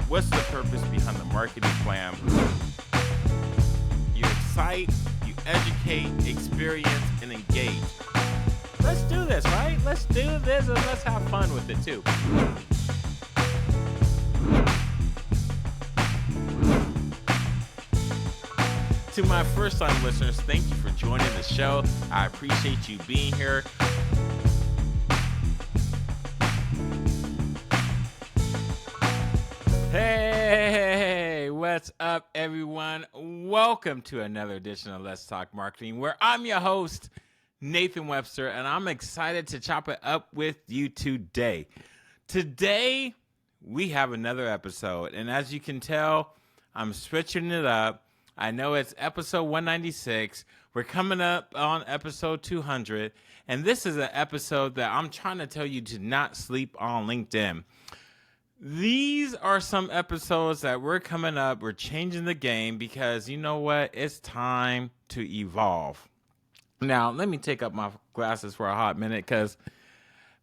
What's the purpose behind the marketing plan? You excite, you educate, experience, and engage. Let's do this, right? Let's do this and let's have fun with it too. To my first time listeners, thank you for joining the show. I appreciate you being here. Hey, what's up, everyone? Welcome to another edition of Let's Talk Marketing, where I'm your host, Nathan Webster, and I'm excited to chop it up with you today. Today, we have another episode, and as you can tell, I'm switching it up. I know it's episode 196. We're coming up on episode 200, and this is an episode that I'm trying to tell you to not sleep on LinkedIn. These are some episodes that we're coming up. We're changing the game because you know what? It's time to evolve. Now, let me take up my glasses for a hot minute because,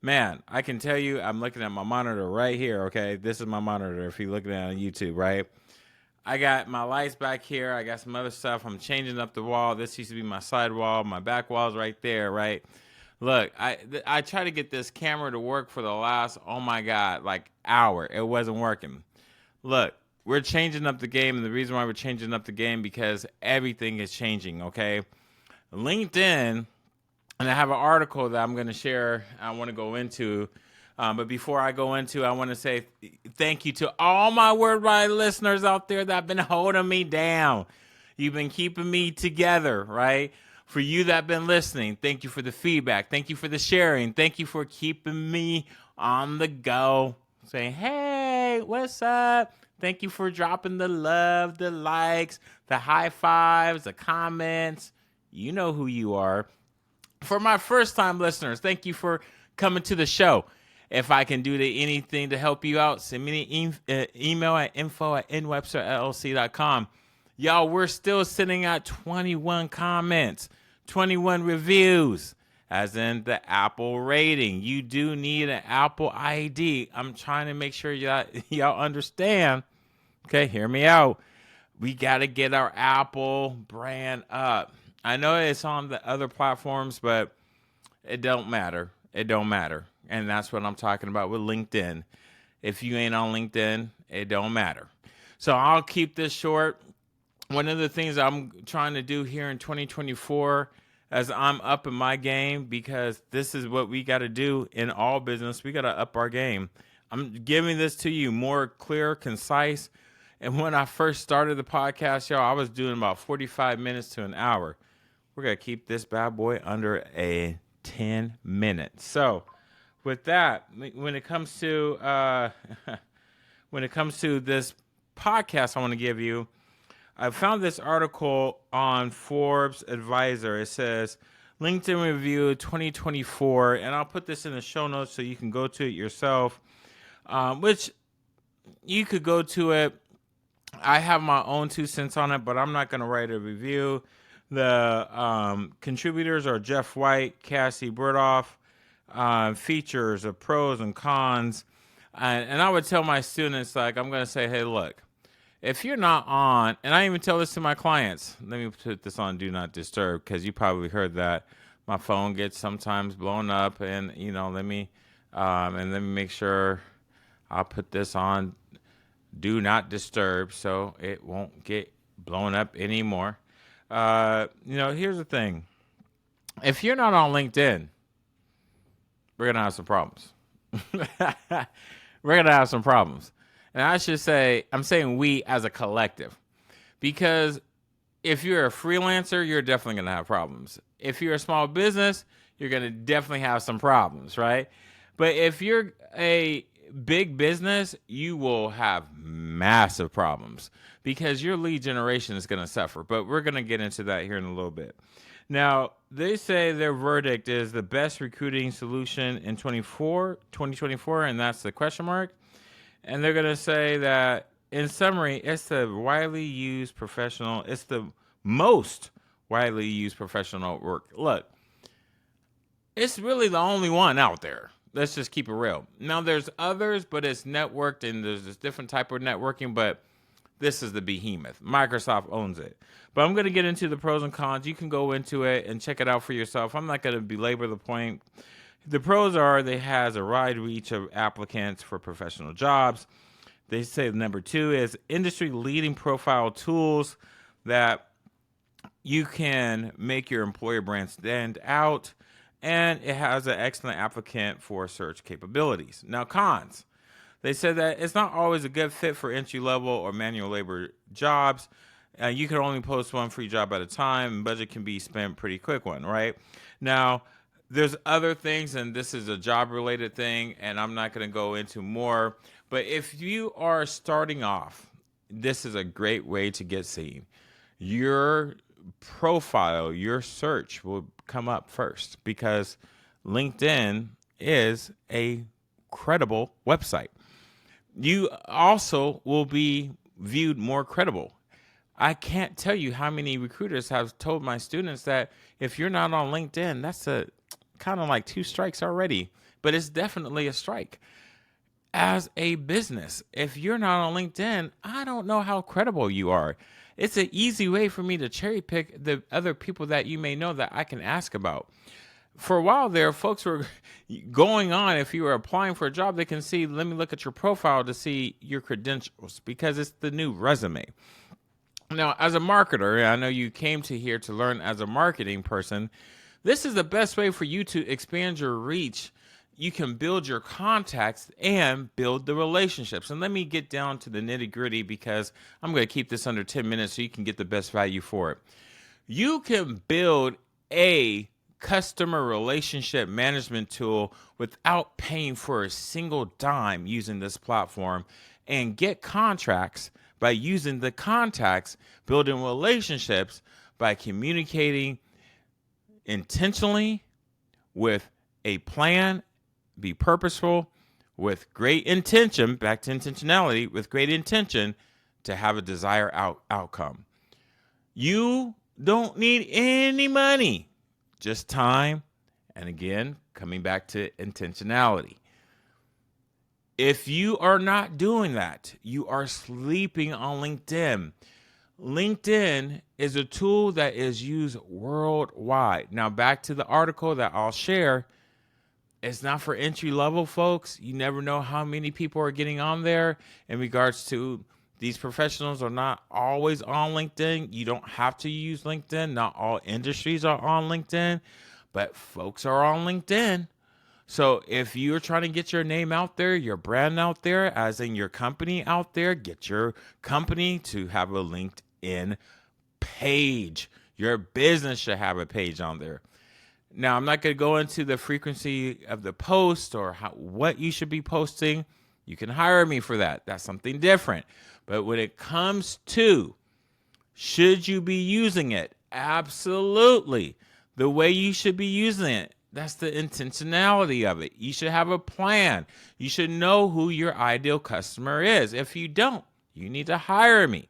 man, I can tell you I'm looking at my monitor right here, okay? This is my monitor if you're looking at it on YouTube, right? I got my lights back here. I got some other stuff. I'm changing up the wall. This used to be my side wall. My back wall's right there, right? Look, I tried to get this camera to work for the last, oh my God, like hour. It wasn't working. Look, we're changing up the game, and the reason why we're changing up the game because everything is changing, okay? LinkedIn, and I have an article that I'm going to share. I want to go into. But before I go into, I want to say thank you to all my Wordwide listeners out there that have been holding me down. You've been keeping me together, right? For you that have been listening, thank you for the feedback. Thank you for the sharing. Thank you for keeping me on the go. Saying, hey, what's up? Thank you for dropping the love, the likes, the high fives, the comments. You know who you are. For my first-time listeners, thank you for coming to the show. If I can do anything to help you out, send me an email at info@nwebsterllc.com. Y'all, we're still sitting at 21 comments, 21 reviews, as in the Apple rating. You do need an Apple ID. I'm trying to make sure y'all understand. Okay, hear me out. We got to get our Apple brand up. I know it's on the other platforms, but it don't matter. It don't matter. And that's what I'm talking about with LinkedIn. If you ain't on LinkedIn, it don't matter. So I'll keep this short. One of the things I'm trying to do here in 2024 as I'm up in my game, because this is what we got to do in all business. We got to up our game. I'm giving this to you more clear, concise. And when I first started the podcast, y'all, I was doing about 45 minutes to an hour. We're going to keep this bad boy under a 10 minutes. So with that, when it comes to this podcast, I want to give you, I found this article on Forbes Advisor. It says LinkedIn Review 2024, and I'll put this in the show notes so you can go to it yourself. Which you could go to it. I have my own 2 cents on it, but I'm not going to write a review. The contributors are Jeff White, Cassie Burdoff. Features of pros and cons. And I would tell my students, like, I'm going to say, hey, look, if you're not on, and I even tell this to my clients, let me put this on Do Not Disturb, because you probably heard that my phone gets sometimes blown up, and, you know, let me make sure I'll put this on Do Not Disturb so it won't get blown up anymore. Here's the thing. If you're not on LinkedIn, we're going to have some problems. We're going to have some problems. And I should say, I'm saying we as a collective. Because if you're a freelancer, you're definitely going to have problems. If you're a small business, you're going to definitely have some problems, right? But if you're a big business, you will have massive problems because your lead generation is going to suffer. But we're going to get into that here in a little bit. Now, they say their verdict is the best recruiting solution in 2024, and that's the question mark. And they're going to say that, in summary, it's the most widely used professional work. Look, it's really the only one out there. Let's just keep it real. Now, there's others, but it's networked, and there's this different type of networking, but this is the behemoth. Microsoft owns it. But I'm going to get into the pros and cons. You can go into it and check it out for yourself. I'm not going to belabor the point. The pros are they has a wide reach of applicants for professional jobs. They say number 2 is industry-leading profile tools that you can make your employer brand stand out, and it has an excellent applicant for search capabilities. Now, cons. They said that it's not always a good fit for entry-level or manual labor jobs. You can only post one free job at a time, and budget can be spent pretty quick one, right? Now, there's other things, and this is a job-related thing, and I'm not going to go into more. But if you are starting off, this is a great way to get seen. Your profile, your search will come up first because LinkedIn is a credible website. You also will be viewed more credible. I can't tell you how many recruiters have told my students that if you're not on LinkedIn, that's a kind of like 2 strikes already, but it's definitely a strike. As a business, if you're not on LinkedIn, I don't know how credible you are. It's an easy way for me to cherry pick the other people that you may know that I can ask about. For a while there, folks were going on, if you were applying for a job, they can see, let me look at your profile to see your credentials because it's the new resume. Now, as a marketer, I know you came to here to learn as a marketing person, this is the best way for you to expand your reach. You can build your contacts and build the relationships. And let me get down to the nitty-gritty because I'm going to keep this under 10 minutes so you can get the best value for it. You can build a customer relationship management tool without paying for a single dime using this platform and get contracts by using the contacts, building relationships by communicating intentionally with a plan, be purposeful, with great intention, back to intentionality, with great intention to have a desired outcome. You don't need any money, just time, and again, coming back to intentionality. If you are not doing that, you are sleeping on LinkedIn. LinkedIn is a tool that is used worldwide. Now, back to the article that I'll share. It's not for entry-level folks. You never know how many people are getting on there in regards to these professionals are not always on LinkedIn. You don't have to use LinkedIn. Not all industries are on LinkedIn, but folks are on LinkedIn. So if you're trying to get your name out there, your brand out there, as in your company out there, get your company to have a LinkedIn page. Your business should have a page on there. Now, I'm not going to go into the frequency of the post or what you should be posting. You can hire me for that. That's something different. But when it comes to should you be using it? Absolutely. The way you should be using it, that's the intentionality of it. You should have a plan. You should know who your ideal customer is. If you don't, you need to hire me.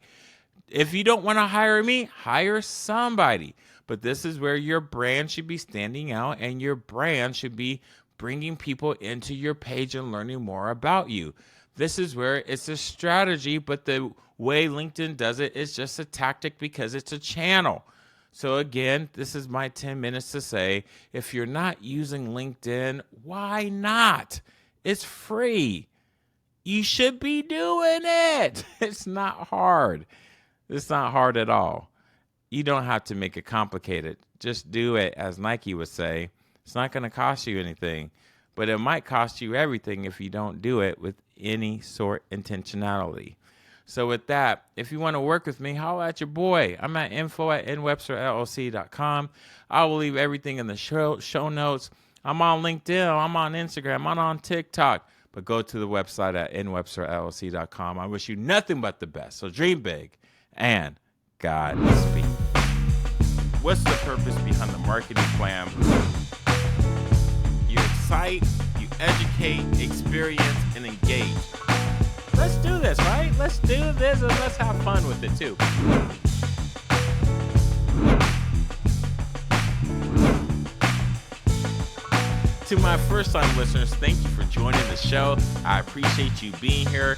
If you don't want to hire me, hire somebody. But this is where your brand should be standing out, and your brand should be bringing people into your page and learning more about you. This is where it's a strategy, but the way LinkedIn does it is just a tactic because it's a channel. So again, this is my 10 minutes to say, if you're not using LinkedIn, why not? It's free. You should be doing it. It's not hard. It's not hard at all. You don't have to make it complicated. Just do it, as Nike would say. It's not going to cost you anything, but it might cost you everything if you don't do it with any sort of intentionality. So with that, if you want to work with me, holla at your boy. I'm at info@nwebsterllc.com. I will leave everything in the show notes. I'm on LinkedIn. I'm on Instagram. I'm on TikTok. But go to the website at nwebsterllc.com. I wish you nothing but the best. So dream big and Godspeed. What's the purpose behind the marketing plan? You excite, you educate, experience, and engage. Let's do this, right? Let's do this and let's have fun with it too. To my first-time listeners, thank you for joining the show. I appreciate you being here.